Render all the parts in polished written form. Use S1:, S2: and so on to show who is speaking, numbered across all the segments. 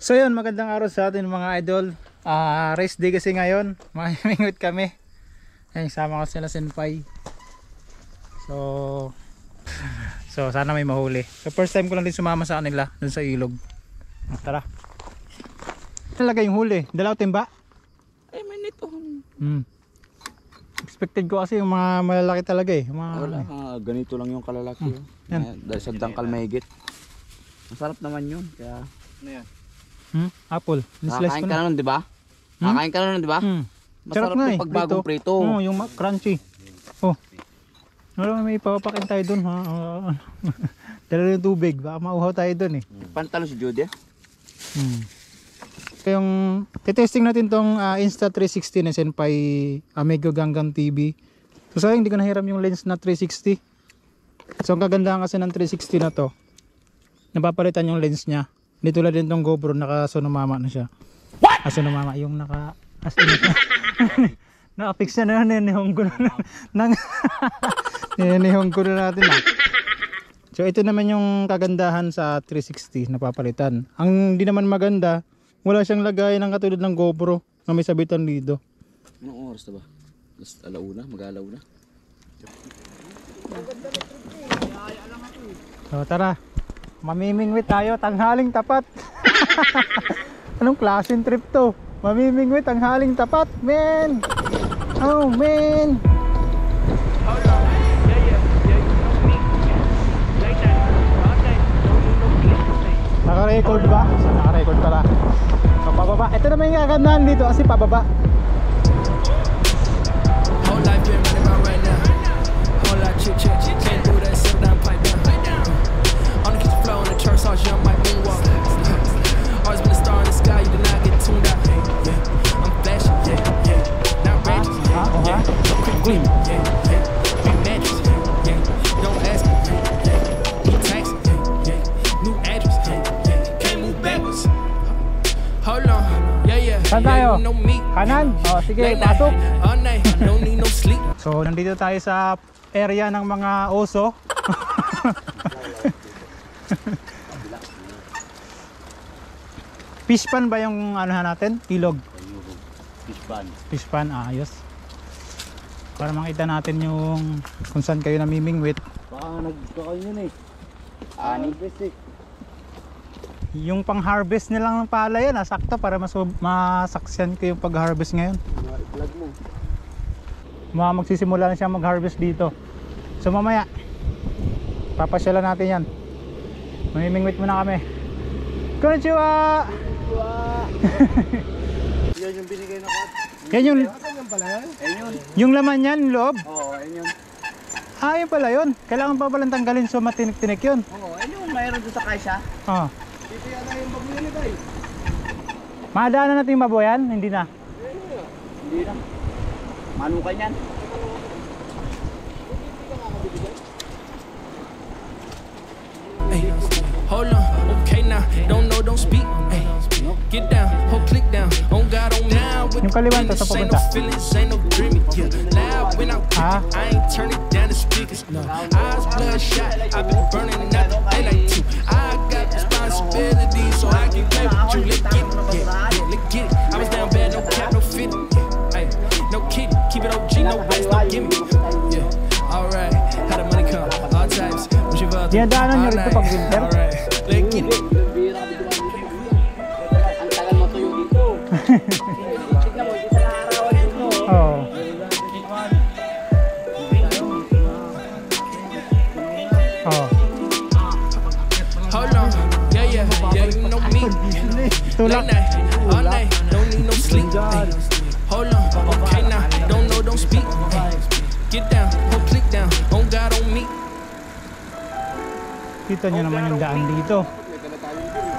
S1: So yun, magandang araw sa atin mga idol. Race day kasi ngayon. Mamimingwit kami. Ayun, sama ko sila senpai. So sana may mahuli. So first time ko lang din sumama sa kanila dun sa ilog. Tara. Talaga yung huli. Dalaw timba?
S2: Ay, may nito.
S1: Expected ko kasi yung mga malalaki talaga eh.
S2: Wala, ganito lang yung kalalaki.
S1: Yan.
S2: Dahil sa dangkal mahigit. Masarap naman yun. Kaya... Ano yan?
S1: Apple.
S2: Nakakain ka na nun, di ba? Nakakain ka na nun, di ba?
S1: Sarap
S2: Masarap
S1: nga
S2: yung pagbagong prito.
S1: Yung crunchy. May papapakin tayo dun ha. Dala yung tubig. Baka mauhaw tayo dun eh.
S2: Pantalo si Judy.
S1: Yung titesting natin tong Insta360 na Senpai Amigo Gangnam TV. So sayang hindi ko nahiram yung lens na 360. So ang kagandahan kasi ng 360 na to, napapalitan yung lens niya. Hindi tulad din tong GoPro, naka Sonomama na siya. What? Sonomama yung naka naka-fix na ninihong ko na ninihong ko na natin ah. So ito naman yung kagandahan sa 360 napapalitan. Ang hindi naman maganda, wala siyang lagay ng katulad ng GoPro na may sabitan dito.
S2: Anong oras na ba? Alauna, mag-alaw na.
S1: So tara, mamimingwit tayo, tanghaling tapat. Anong klaseng trip to? Mamimingwit, tanghaling tapat, men. Oh men. Naka-record ba? So, naka-record pala. So, pababa. Ito naman yung kagandahan dito kasi pababa.
S3: Whole life been running around right now. Whole lot chit chat. Can't do that, sit down, pipe down. On the kitchen floor, on the church house, young Mike moonwalk. Always been a star in the sky, you did not get tuned out. Yeah, I'm flashing, yeah. Not ratchet, yeah. Quick gleam, yeah. Big mattress, yeah. Don't ask me, yeah. New taxi, yeah. New address, yeah. Can't move backwards. Hold on, yeah.
S1: Saan tayo? Kanan? Sige, pasok.
S3: All night, I don't need no sleep.
S1: So, nandito tayo sa area ng mga oso. Fish pan ba yung ano natin? Ilog? Fish pan, ayos. Para makita natin yung kung saan kayo namimingwit.
S2: Baka nagkakain yun eh. Ani?
S1: Yung pang harvest nilang pala yan, sakto para masaksyan ko yung pag harvest ngayon.
S2: I-plug mo.
S1: Magsisimula na siya mag harvest dito. So mamaya papasyalan natin yan. Mamimingwit muna kami. Konnichiwa!
S2: Yan yung binigay na kat.
S1: Yan yung
S2: pala yan? Yan yun.
S1: yung laman yan, loob.
S2: Oo, yan yun.
S1: Yun pala yun. Kailangan pa palang tanggalin so matinik-tinik yun.
S2: Oo, yan yung mayroon doon sa kaisa. Dito yata yung babuyan nito eh.
S1: Madaanan natin yung baboyan? Hindi na.
S2: Hindi na. Manukan yan.
S3: Ay, hold on, okay now, don't know, don't speak. Ay, get down, hold click down, on God, on now.
S1: Yung kaliwan to sa
S3: Ain't
S1: papunta.
S3: no feelings, ain't no dreaming. Yeah, loud when I'm creeping, I ain't turning down the speakers. No, eyes bloodshot, I've been burning out the daylight too. I got responsibility, so I can play with you. Let's get it, let's get it. I was down bad, no cap, no fit. Ay, no kidding, keep it OG, no base, no gimme. Yeah, alright, how the money come, all types.
S1: Dinadaanan nyo rito pag winter?
S3: Alright, let's get it.
S2: Ang tagal mo tuyo dito. Tignan mo, dito sa arawan dito.
S1: Oo.
S3: Hold on, yeah, you know me.
S1: Tulak.
S3: Late night, all night, don't need no sleep. Ay, hold on, okay now, don't know, don't speak. Ay, get down, hold click down, on God, on me.
S1: Kita nyo naman yung daan dito.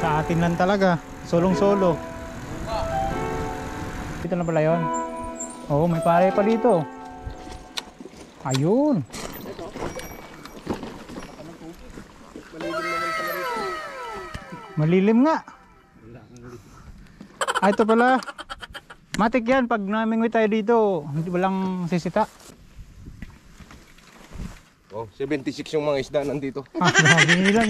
S1: Sa atin lang talaga. Solong-solo. Dito na pala yun. Oo, may pare pa dito. Ayun. Malilim nga. Ito pala. Matik yan. Pag namingwit tayo dito, hindi walang sisita.
S4: Oh, 76 yung mga isda nandito.
S1: Binilang.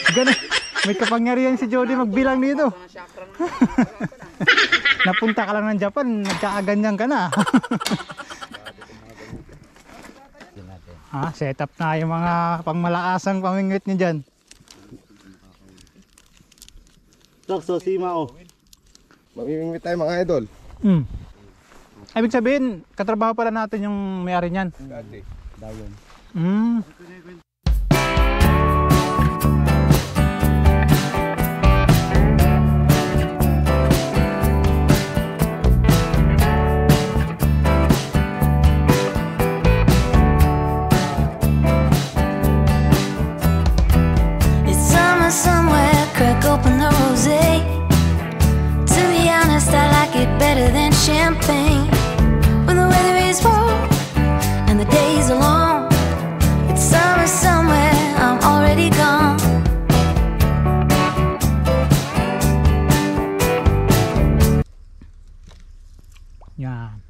S1: Ganun. May kapangyarihan si Jody magbilang dito. Napunta ka lang ng Japan, nagkaaganyan ka na. Set up na yung mga pangmalaasang pamingwit niyo dyan.
S4: So, sima oh. Mamimingwit tayo mga idol.
S1: Ibig sabihin, katrabaho pala natin yung may-ari niyan.
S4: Dati. Dawan.
S5: It's summer somewhere, crack open the rosé. To be honest, I like it better than champagne. When the weather is warm and the days are long, it's summer somewhere, I'm already gone.
S1: Yan.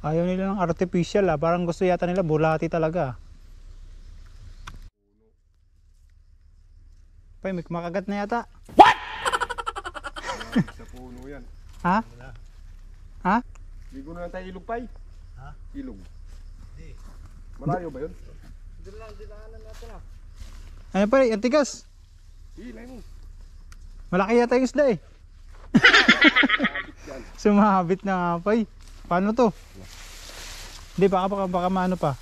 S1: Ayaw nila ng artificial parang gusto yata nila bulati talaga. Pay, may kumakagat na yata.
S4: Sa puno yan.
S1: Ha? Ha?
S4: Ligo na lang tayo ilog pay. Ha? Ilog. Malayo ba yun?
S1: Ano pa rin, antigas.
S4: Ilay mo.
S1: Malaki yata yung isda eh. Sumabit na nga pay. Paano to? Hindi, baka maano pa.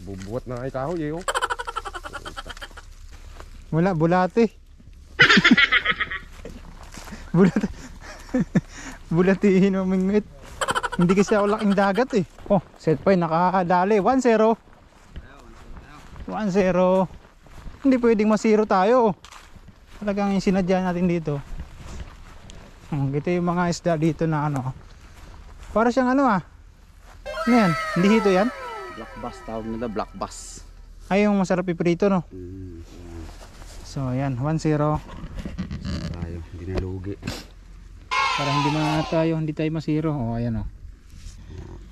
S4: Bubuhat na ay kahoy eh oh.
S1: Wala, bulati. Bulati. Bulatihin ang mingwit. Hindi kasi ako laking dagat eh. Oh, set pa nakakadali. 1-0. 1-0. Hindi pwedeng masiro tayo. Talagang yung sinadya natin dito. Ito yung mga isda dito na ano. Para siyang ano Ano yan? Hindi hito yan?
S2: Black bass tawag nila, black bass.
S1: Ay yung masarap iprito no? So ayan, 1-0.
S4: Tayo, hindi na lugi.
S1: Para hindi tayo masiro. Oh ayan oh.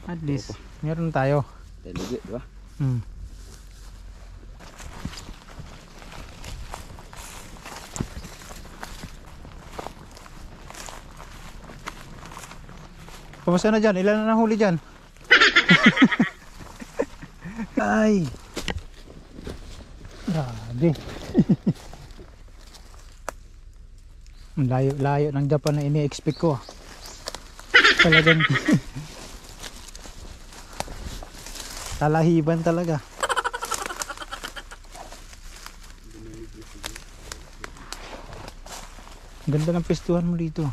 S1: At least, meron tayo.
S2: Tayo lugi, di ba?
S1: Kumusta na dyan? Ilan na nahuli dyan? Ay! Grabe! Ang layo ng Japan na ini-expect ko Talagang talahiban talaga. Ganda ng pistuhan mo dito.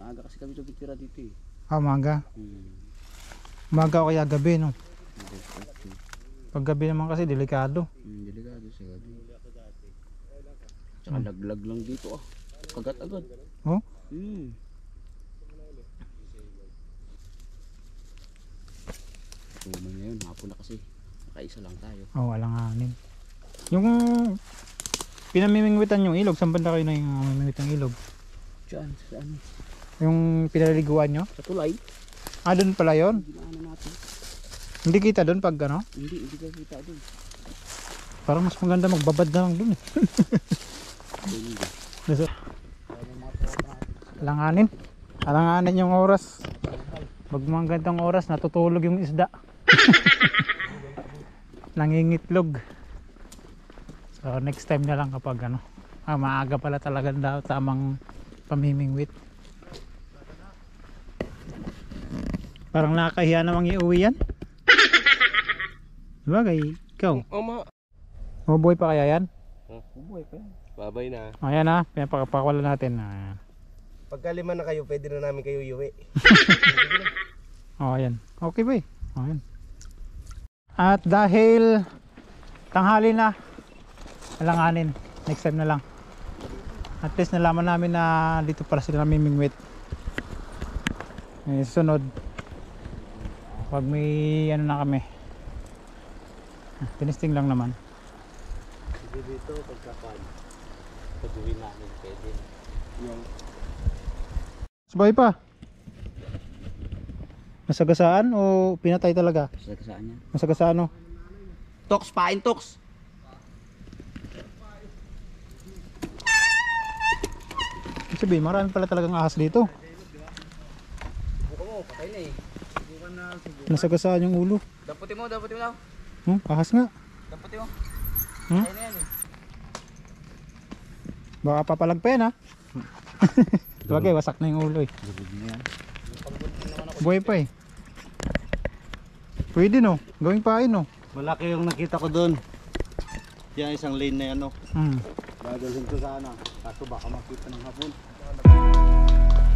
S2: Maaga kasi kami tumitira dito eh.
S1: Umaga? Umaga o kaya gabi no? Pag gabi naman kasi delikado.
S2: Delikado sa gabi. Tsaka laglag lang dito Kagat agad.
S1: Oh?
S2: Tuman ngayon, hapon na kasi. Nakaisa lang tayo.
S1: Oh, alanganin. Yung pinamimingwitan yung ilog, saan banda kayo na yung mamimingwit ng ilog?
S2: Diyan, sa ano?
S1: Yung pinaliguan nyo?
S2: Sa tulay.
S1: Doon pala yun?
S2: Ginaanan natin.
S1: Hindi kita doon pag ano?
S2: Hindi ka kita doon.
S1: Parang mas maganda magbabad na lang doon eh. Alanganin. Alanganin yung oras. Pag mga gandang oras, natutulog yung isda. Nangingitlog. So next time na lang kapag ano. Maaga pala talaga daw tamang pamimingwit. Parang nakakahiya namang iuwi yan. Bagay, ikaw. Mabuhay pa kaya yan?
S4: Bubuhay pa yan. Babay na.
S1: Ayan na, pinapakapakawala natin.
S4: Pagkalima na kayo, pwede na namin kayo iuwi.
S1: Ayan. Okay ba eh? Ayan. At dahil tanghali na, alanganin. Next time na lang. At least nalaman namin na dito pala sila namimingwit. Sunod. Pag may ano na kami. Tinisting lang naman.
S6: Dito pagkapan. Pag-uwi namin pwede.
S4: Yung
S1: Sabay pa. Nasagasaan o pinatay talaga?
S6: Saan niya?
S1: Nasagasaan o?
S6: Toks, pain toks.
S1: Sabi, marami pala talagang ahas dito.
S6: Buka mo, patay na eh.
S1: Nasagasaan yung ulo.
S6: Daputin mo daw.
S1: Ahas nga.
S6: Daputin mo.
S1: Hmm?
S6: Patay na yan eh.
S1: Baka papalagpen ha. Bagay, wasak na yung ulo eh. Buhay pa eh. Pwede no, gawing pain no.
S6: Malaki yung nakita ko doon. Yan isang lane na yan no.
S4: dadalhin ko sana. Kaso baka makita ng hapon.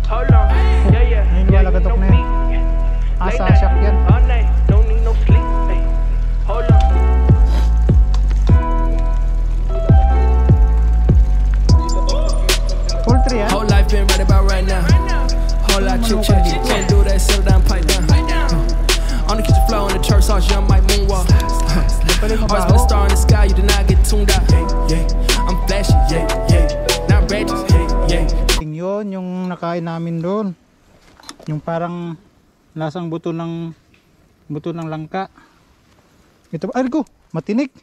S2: Hold on, yeah, yeah.
S1: Ayun,
S2: yeah,
S1: lagatok
S2: you
S1: na
S2: know
S1: yan.
S2: me.
S1: Asa,
S2: Late night,
S1: shock yan.
S2: all night, don't need no sleep. Ay, hold on.
S1: Full 3 ha.
S3: Whole life been right about right now. Whole lot chit chat. Can't do that, settle down, pipe down. On the kitchen floor in the church house, young Mike moonwalk. Always been a star in the sky, you did not get tuned out. I'm flashy, not ratchet,
S1: Yun yung nakain namin doon. Yung parang lasang buto ng langka. Ito ay ko, matinik.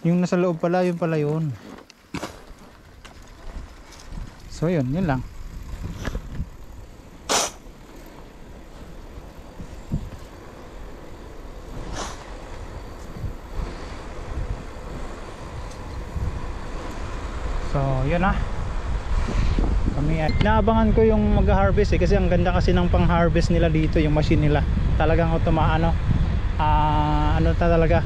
S1: Yung nasa loob pala, yun pala yun. So yun lang. So yun na. Kami naabangan ko yung mag-harvest kasi ang ganda kasi ng pang-harvest nila dito, yung machine nila. Talagang ano talaga.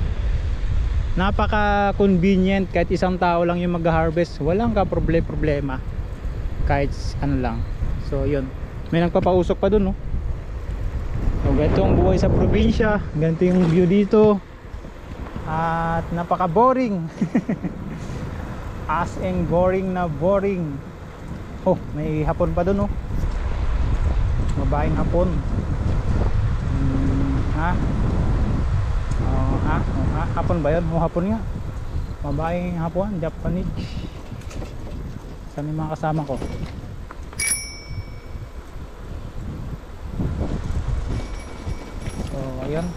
S1: Napaka convenient, kahit isang tao lang yung mag-harvest, walang ka problema. Kahit ano lang. So yun. May nagpapausok pa dun no. So ganito ang buhay sa probinsya, ganito yung view dito. At napaka boring. As in boring na boring. Oh, may hapon pa dun oh. Babaeng hapon. Ha? Hapon ba yun? Hapon nga. Babaeng hapon, Japanese. Saan yung mga kasama ko? So, ayun.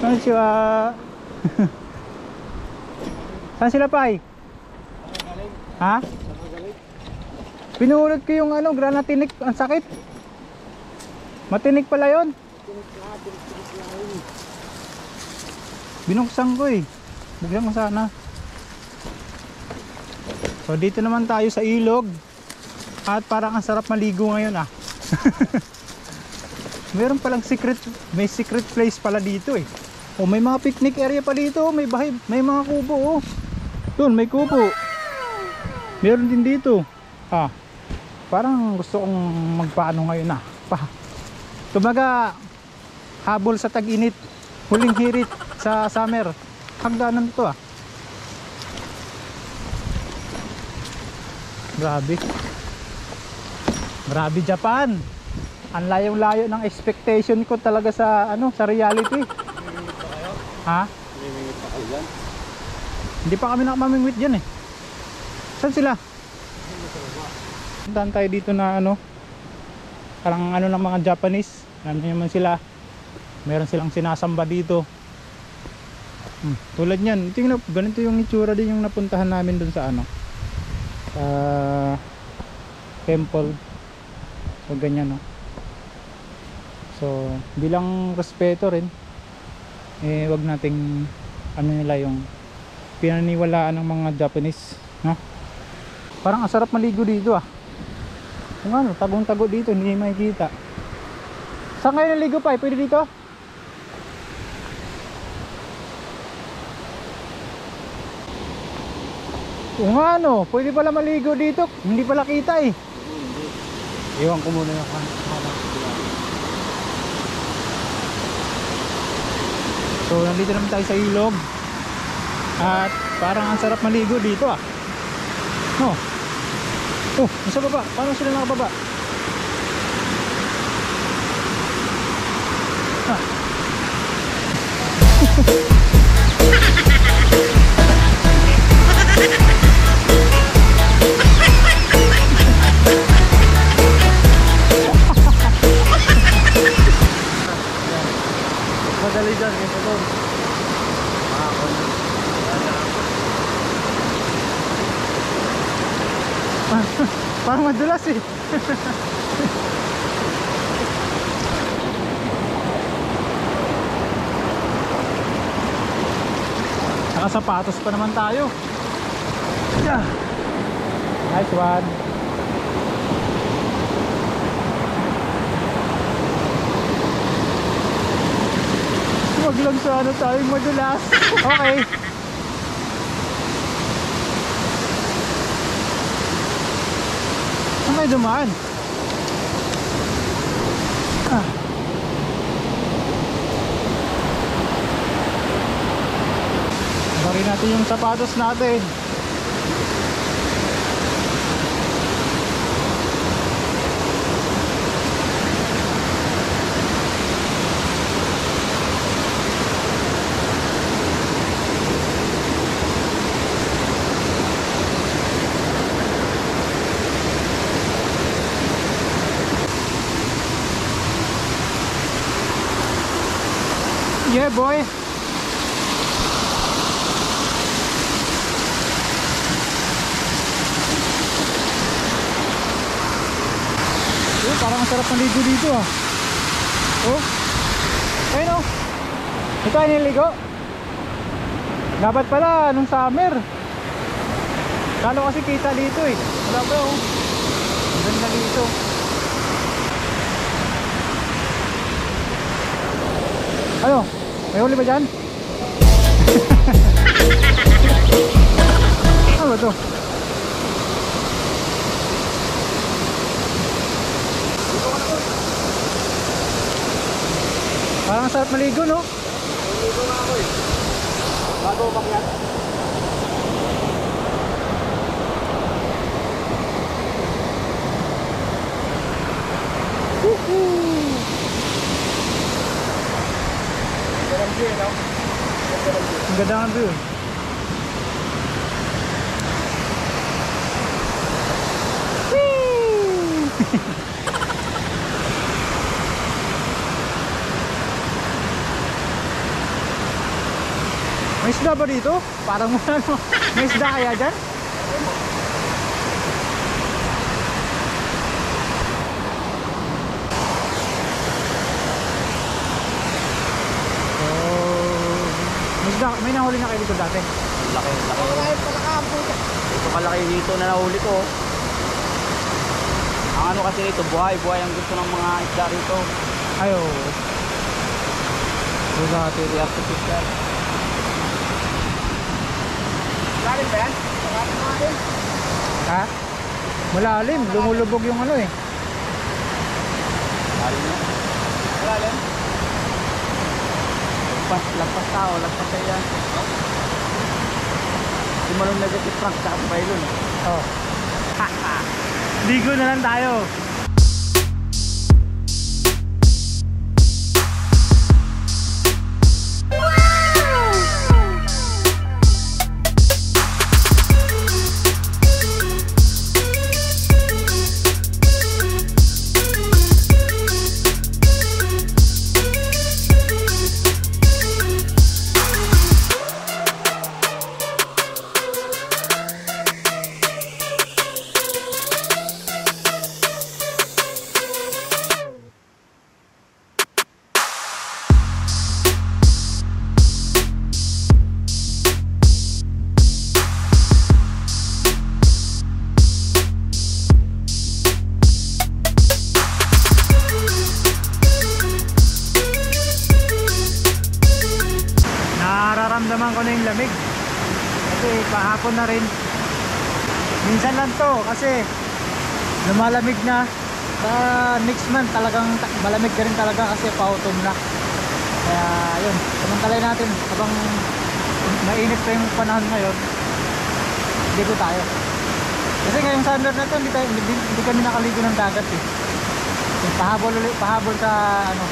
S1: Konnichiwa. Saan sila pa Ha? Pinulot ko yung granatinik, ang sakit. Matinik pala yon. Binuksan ko eh. Bigyan mo sana. So dito naman tayo sa ilog. At parang ang sarap maligo ngayon ah. Meron palang may secret place pala dito eh. Oh, may mga picnic area pa dito, may bahay, may mga kubo oh. Doon may kubo. Meron din dito. Parang gusto kong magpaano ngayon ah. Kumbaga habol sa tag-init, huling hirit sa summer. Hagdanan to ah. Grabe Japan. Ang layong-layo ng expectation ko talaga sa sa reality. Ha? Hindi pa kami nakamamingwit diyan eh. Saan sila? Puntahan tayo dito na parang ng mga Japanese. Alam naman sila. Meron silang sinasamba dito. Tulad niyan. Ganito yung itsura din yung napuntahan namin dun sa temple. So ganyan no. So bilang respeto rin wag nating nila yung pinaniwalaan ng mga Japanese, no? Parang ang sarap maligo dito ah. Kung tagong-tago dito, hindi makikita. Saan kayo naligo pa? Pwede dito? Kung pwede pala maligo dito. Hindi pala kita eh. Iwan ko muna yung So nandito naman tayo sa ilog. At parang ang sarap maligo dito ah. No. Oh, nasa baba. Paano sila nakababa? Ah.
S6: Madali dyan, kaysa doon.
S1: Parang madulas eh. Nakasapatos pa naman tayo. Yeah. Nice one. Wag lang sana tayong madulas. Okay. Saan kayo dumaan? Ah. Bari natin yung sapatos natin. Yeah, boy. Oh, parang ang sarap maligo dito ah. Oh. Ayun oh. Ito ay niligo. Dapat pala nung summer. Kalo kasi kita dito eh. Wala pa oh. Ang ganda dito. Ano? May huli ba dyan? Ano ba ito? Parang sarap maligo no?
S2: Maligo nga ako eh. Bago umakyat.
S1: Ang ganda ng view. May isda ba dito? Parang ano, may isda kaya dyan? May nahuli na kayo dito dati?
S6: Laki. Ito kalaki dito na nahuli ko. Ang ano kasi ito, buhay ang gusto ng mga isda rito.
S1: Ayo. So dati
S6: Artificial.
S2: Lalim ba yan? Lalim natin.
S1: ha? Malalim, lumulubog yung ano eh.
S6: Lalim na.
S2: Lalim.
S6: Lagpas tao, lagpas tayo yan. Si Malong negative prank sa Bailon.
S1: Oh. Ligo na lang tayo. Nararamdaman ko na yung lamig kasi kahapon na rin, minsan lang to kasi lumalamig na. Sa next month talagang malamig ka rin talaga kasi pa-autumn na. Kaya yun, samantalayin natin habang mainit pa yung panahon ngayon, ligo tayo. Kasi ngayong summer na to, hindi kami nakaligo ng dagat eh. Yung pahabol sa ano,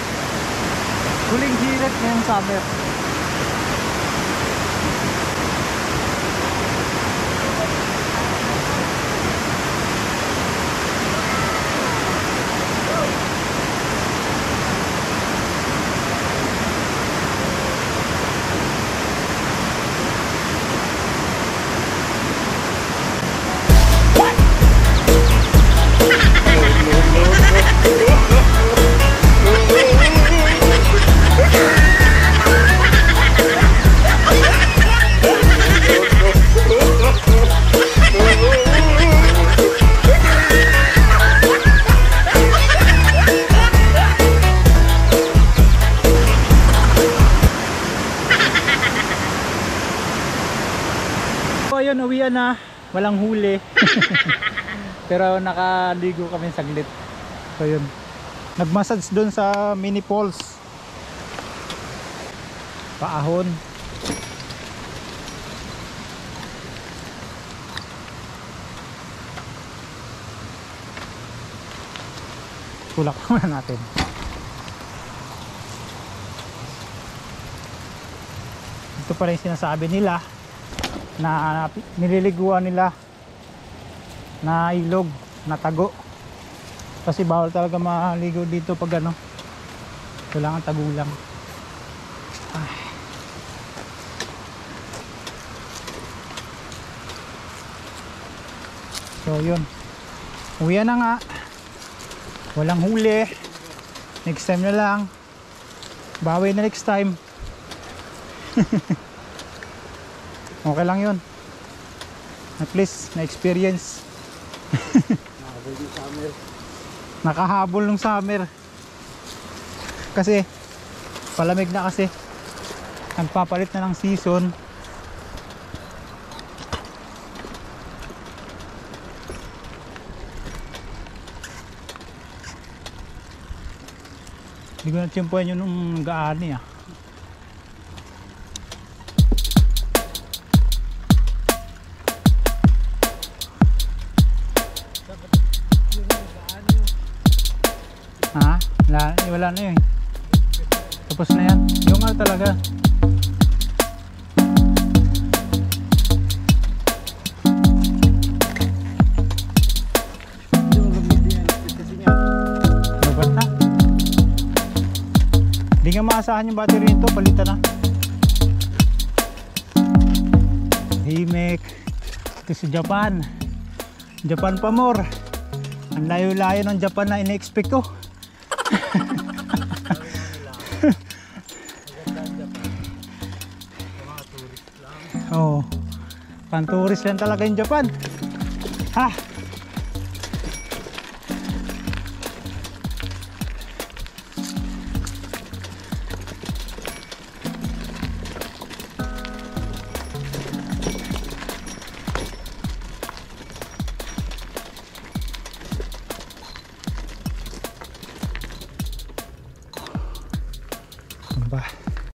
S1: huling hirit ngayong summer. Ayun, uwian na, walang huli. Pero nakaligo kami saglit. So yun, nagmassage dun sa mini falls, paahon. Tulak muna natin. Ito pala yung sinasabi nila na nililiguan nila na ilog, na tago. Kasi bawal talaga maligo dito pag ano, kailangan tagulang. So yun, uwian na nga, walang huli. Next time na lang, bawi na next time. Okay lang yun, at least na experience. Nakahabol ng summer kasi palamig na, kasi nagpapalit na ng season. Hindi ko na tiyempuan yun nung gaani ah. Ha? Wala na yun. Tapos na yan. Yung nga talaga. Labat na. Hindi nga maasahan yung battery nito. Palitan na. Himek. Ito sa Japan. Japan pa more. Ang layo-layo ng Japan na ina-expect ko. Oh, pan-tourist lang talaga yung Japan. Ha?